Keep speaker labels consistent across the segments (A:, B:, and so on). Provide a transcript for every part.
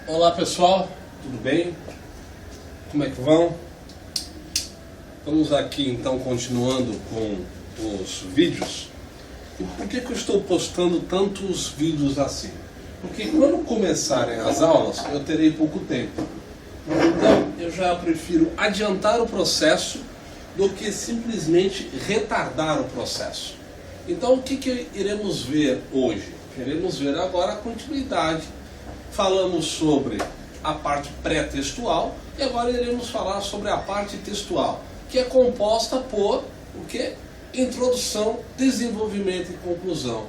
A: Olá pessoal, tudo bem? Como é que vão? Vamos aqui então continuando com os vídeos. E por que eu estou postando tantos vídeos assim? Porque quando começarem as aulas eu terei pouco tempo. Então eu já prefiro adiantar o processo do que simplesmente retardar o processo. Então o que iremos ver hoje? Queremos ver agora a continuidade. Falamos sobre a parte pré-textual e agora iremos falar sobre a parte textual, que é composta por o que? Introdução, desenvolvimento e conclusão.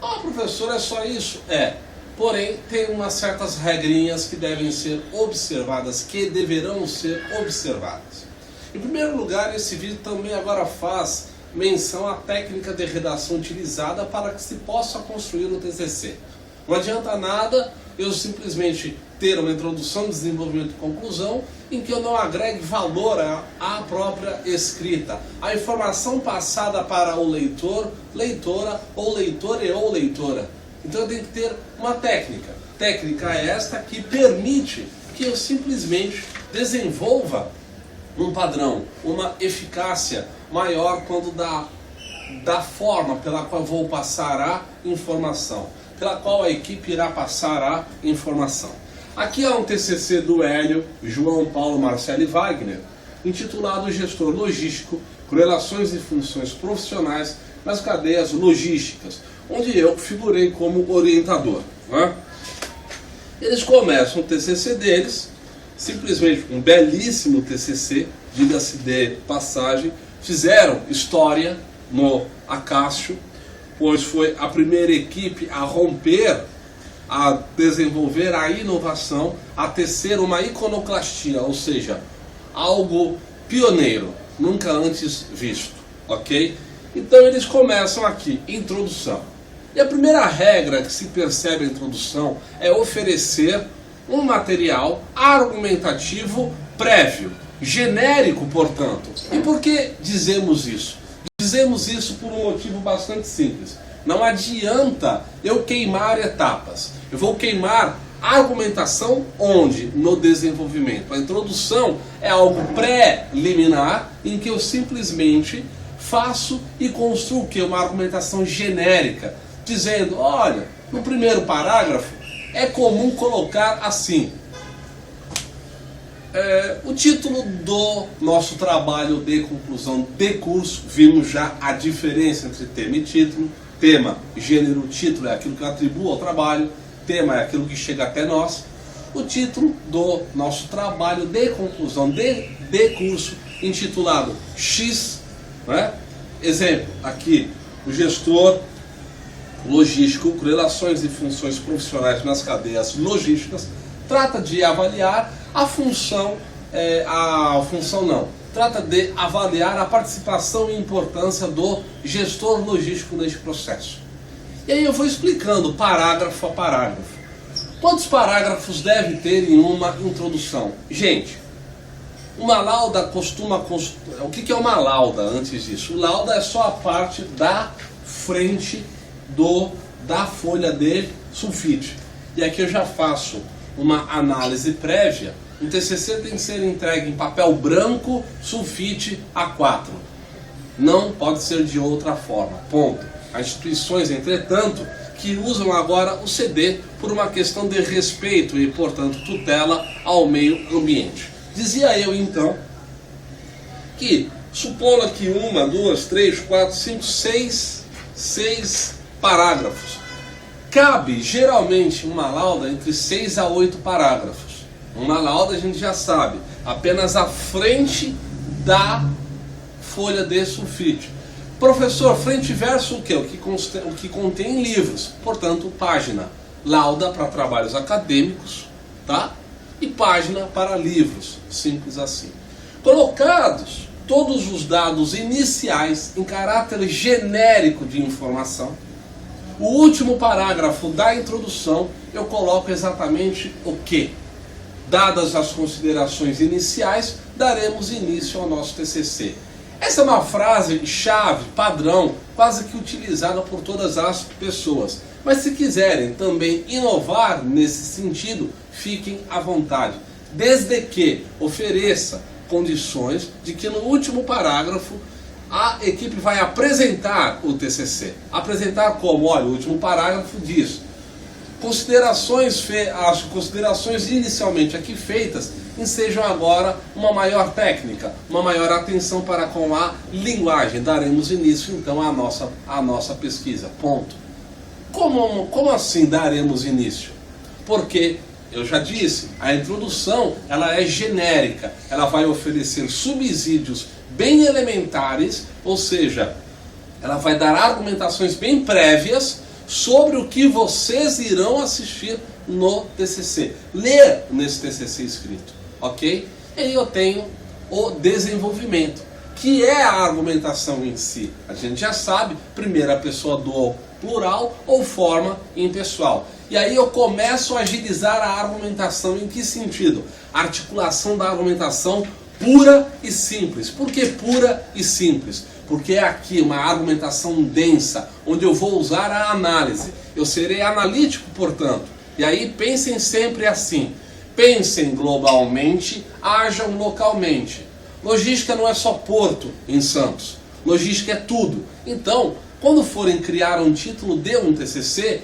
A: Ah, professor, é só isso? É. Porém, tem umas certas regrinhas que devem ser observadas, que deverão ser observadas. Em primeiro lugar, esse vídeo também agora faz menção à técnica de redação utilizada para que se possa construir o TCC. Não adianta nada eu simplesmente ter uma introdução, desenvolvimento e conclusão em que eu não agregue valor à própria escrita. A informação passada para o leitor, leitora, ou leitor e ou leitora. Então eu tenho que ter uma técnica. Técnica esta que permite que eu simplesmente desenvolva um padrão, uma eficácia maior quando da forma pela qual vou passar a informação, pela qual a equipe irá passar a informação. Aqui há um TCC do Hélio, João Paulo Marcelli Wagner, intitulado Gestor Logístico, Correlações e Funções Profissionais nas Cadeias Logísticas, onde eu figurei como orientador. Né? Eles começam o TCC deles, simplesmente um belíssimo TCC, diga-se de passagem, fizeram história no Acácio, pois foi a primeira equipe a romper, a desenvolver a inovação, a tecer uma iconoclastia, ou seja, algo pioneiro, nunca antes visto, ok? Então eles começam aqui, introdução. E a primeira regra que se percebe na introdução é oferecer um material argumentativo prévio, genérico, portanto. E por que dizemos isso? Dizemos isso por um motivo bastante simples. Não adianta eu queimar etapas. Eu vou queimar a argumentação onde? No desenvolvimento. A introdução é algo pré-liminar em que eu simplesmente faço e construo o quê? Uma argumentação genérica, dizendo, olha, no primeiro parágrafo é comum colocar assim. O título do nosso trabalho de conclusão de curso, vimos já a diferença entre tema e título. Tema, gênero, título é aquilo que eu atribuo ao trabalho, tema é aquilo que chega até nós. O título do nosso trabalho de conclusão de curso, intitulado X, né? Exemplo, aqui, o gestor logístico, correlações e funções profissionais nas cadeias logísticas, trata de avaliar a função, trata de avaliar a participação e importância do gestor logístico neste processo. E aí eu vou explicando parágrafo a parágrafo. Quantos parágrafos deve ter em uma introdução? Gente, uma lauda costuma... O que é uma lauda antes disso? Lauda é só a parte da frente da folha de sulfite. E aqui eu já faço uma análise prévia. O TCC tem que ser entregue em papel branco, sulfite A4. Não pode ser de outra forma. Ponto. Há instituições, entretanto, que usam agora o CD por uma questão de respeito e, portanto, tutela ao meio ambiente. Dizia eu, então, que, supondo aqui 1, 2, 3, 4, 5, 6 parágrafos. Cabe, geralmente, uma lauda entre 6 a 8 parágrafos. Uma lauda, a gente já sabe, apenas a frente da folha de sulfite. Professor, frente e verso o quê? O que contém livros, portanto, página. Lauda para trabalhos acadêmicos, tá? E página para livros, simples assim. Colocados todos os dados iniciais em caráter genérico de informação, o último parágrafo da introdução eu coloco exatamente o quê? Dadas as considerações iniciais, daremos início ao nosso TCC. Essa é uma frase chave, padrão, quase que utilizada por todas as pessoas. Mas se quiserem também inovar nesse sentido, fiquem à vontade. Desde que ofereça condições de que no último parágrafo a equipe vai apresentar o TCC. Apresentar como? Olha, o último parágrafo diz: as considerações inicialmente aqui feitas ensejam agora uma maior técnica, uma maior atenção para com a linguagem. Daremos início então à nossa pesquisa. Ponto. Como assim daremos início? Porque, eu já disse, a introdução ela é genérica, ela vai oferecer subsídios bem elementares, ou seja, ela vai dar argumentações bem prévias sobre o que vocês irão assistir no TCC, ler nesse TCC escrito, ok? E aí eu tenho o desenvolvimento, que é a argumentação em si. A gente já sabe, primeira pessoa do plural ou forma impessoal. E aí eu começo a agilizar a argumentação. Em que sentido? Articulação da argumentação pura e simples. Por que pura e simples? Porque é aqui uma argumentação densa, onde eu vou usar a análise. Eu serei analítico, portanto. E aí pensem sempre assim. Pensem globalmente, ajam localmente. Logística não é só Porto em Santos. Logística é tudo. Então, quando forem criar um título de um TCC,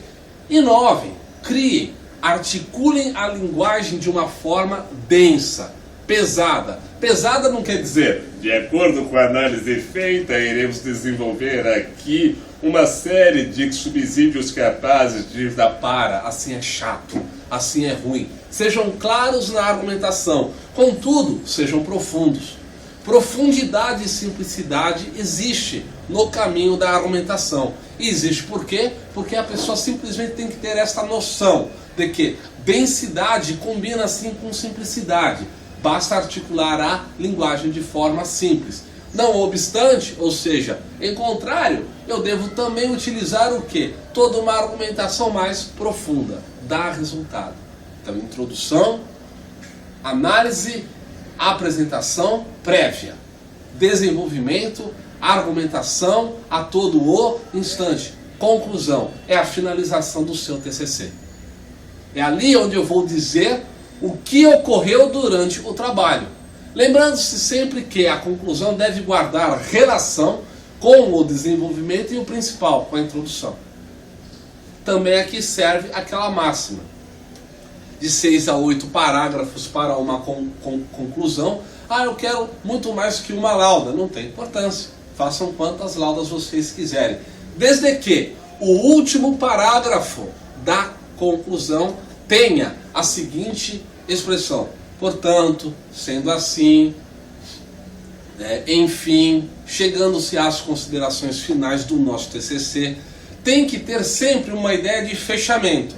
A: inovem, criem, articulem a linguagem de uma forma densa, pesada. Pesada não quer dizer, de acordo com a análise feita, iremos desenvolver aqui uma série de subsídios capazes de dar para. Assim é chato, assim é ruim. Sejam claros na argumentação, contudo, sejam profundos. Profundidade e simplicidade existe no caminho da argumentação. E existe por quê? Porque a pessoa simplesmente tem que ter esta noção de que densidade combina assim com simplicidade. Basta articular a linguagem de forma simples. Não obstante, ou seja, em contrário, eu devo também utilizar o quê? Toda uma argumentação mais profunda. Dá resultado. Então, introdução, análise, apresentação prévia, desenvolvimento, argumentação a todo o instante. Conclusão, é a finalização do seu TCC. É ali onde eu vou dizer o que ocorreu durante o trabalho. Lembrando-se sempre que a conclusão deve guardar relação com o desenvolvimento e o principal, com a introdução. Também aqui serve aquela máxima de 6 a 8 parágrafos para uma conclusão. Eu quero muito mais que uma lauda. Não tem importância. Façam quantas laudas vocês quiserem. Desde que o último parágrafo da conclusão tenha a seguinte expressão: portanto, sendo assim, enfim, chegando-se às considerações finais do nosso TCC, tem que ter sempre uma ideia de fechamento.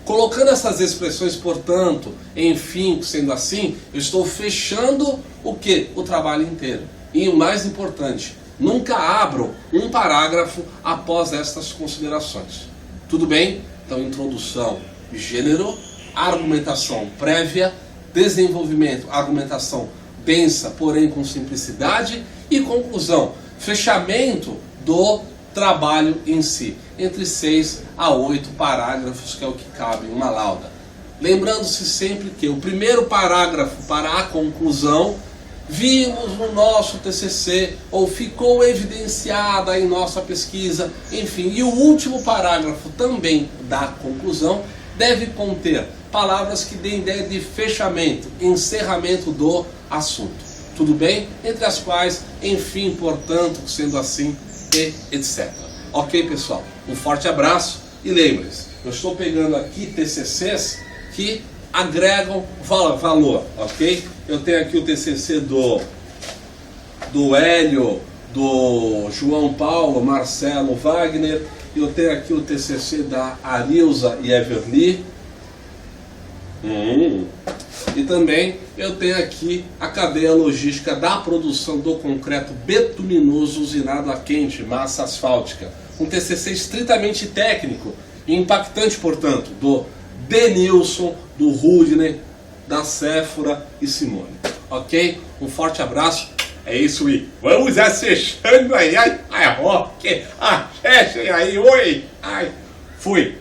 A: Colocando essas expressões, portanto, enfim, sendo assim, eu estou fechando o quê? O trabalho inteiro. E o mais importante, nunca abro um parágrafo após estas considerações. Tudo bem? Então, introdução, gênero, argumentação prévia, desenvolvimento, argumentação densa, porém com simplicidade, e conclusão, fechamento do trabalho em si, entre 6 a 8 parágrafos, que é o que cabe em uma lauda. Lembrando-se sempre que o primeiro parágrafo para a conclusão, vimos no nosso TCC, ou ficou evidenciada em nossa pesquisa, enfim, e o último parágrafo também da conclusão deve conter palavras que deem ideia de fechamento, encerramento do assunto. Tudo bem? Entre as quais, enfim, portanto, sendo assim, e etc. Ok, pessoal? Um forte abraço e lembre-se, eu estou pegando aqui TCCs que agregam valor, ok? Eu tenho aqui o TCC do Hélio, do João Paulo, Marcelo Wagner, eu tenho aqui o TCC da Arilza e Everly, e também eu tenho aqui a cadeia logística da produção do concreto betuminoso usinado a quente, massa asfáltica. Um TCC estritamente técnico e impactante, portanto, do Denilson, do Rudney, da Séfora e Simone. Ok? Um forte abraço É isso aí. Vamos acessando aí. Ai, rock. Acessem aí. Oi. Ai, fui.